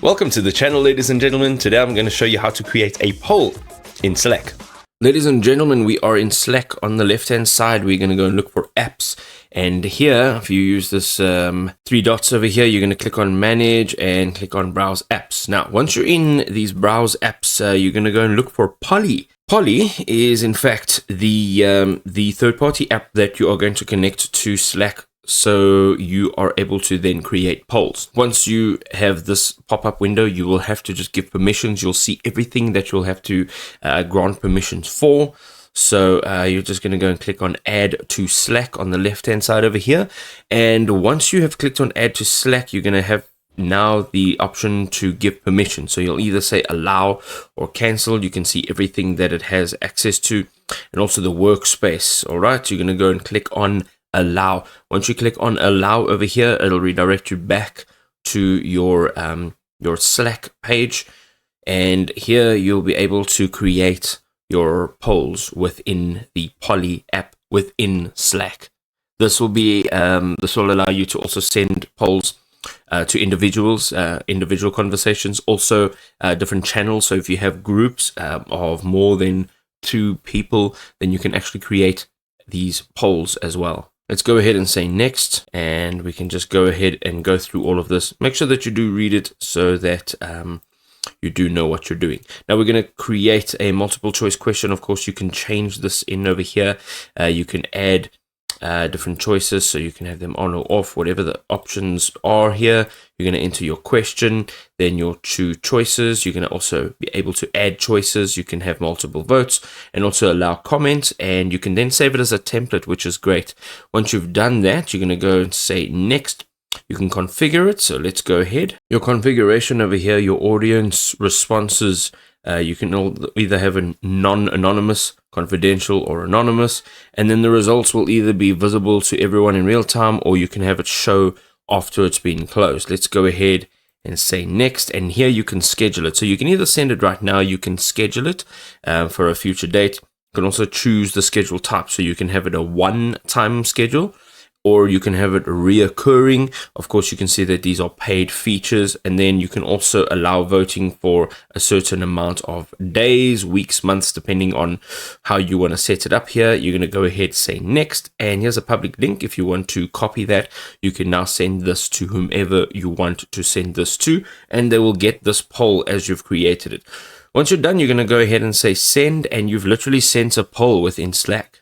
Welcome to the channel, ladies and gentlemen. Today I'm going to show you how to create a poll in Slack. Ladies and gentlemen, we are in Slack. On the left hand side, we're going to go and look for apps. And here, if you use this three dots over here, you're going to click on manage and click on browse apps. Now, once you're in these browse apps, you're going to go and look for Polly. Polly is in fact the third-party app that you are going to connect to Slack, so you are able to then create polls. Once you have this pop-up window, you will have to just give permissions. You'll see everything that you'll have to grant permissions for. So you're just going to go and click on add to Slack on the left-hand side over here. And once you have clicked on add to Slack, you're going to have now the option to give permission. So you'll either say allow or cancel. You can see everything that it has access to, and also the workspace. All right, you're going to go and click on allow. Once you click on allow over here, it'll redirect you back to your Slack page, and here you'll be able to create your polls within the Polly app within Slack. This will allow you to also send polls to individuals, individual conversations, also different channels. So if you have groups of more than 2 people, then you can actually create these polls as well. Let's go ahead and say next, and we can just go ahead and go through all of this. Make sure that you do read it so that you do know what you're doing. Now we're going to create a multiple choice question. Of course, you can change this in over here. You can add different choices, so you can have them on or off, whatever the options are here. You're going to enter your question, then your 2 choices. You're going to also be able to add choices. You can have multiple votes and also allow comments, and you can then save it as a template, which is great. Once you've done that, you're going to go and say next. You can configure it, so let's go ahead. Your configuration over here, your audience responses, you can either have a non-anonymous, confidential, or anonymous, and then the results will either be visible to everyone in real time, or you can have it show after it's been closed. Let's go ahead and say next, and here you can schedule it. So you can either send it right now, you can schedule it for a future date. You can also choose the schedule type, so you can have it a one-time schedule, or you can have it reoccurring. Of course, you can see that these are paid features, and then you can also allow voting for a certain amount of days, weeks, months, depending on how you want to set it up here. You're going to go ahead, say next, and here's a public link. If you want to copy that, you can now send this to whomever you want to send this to, and they will get this poll as you've created it. Once you're done, you're going to go ahead and say send, and you've literally sent a poll within Slack.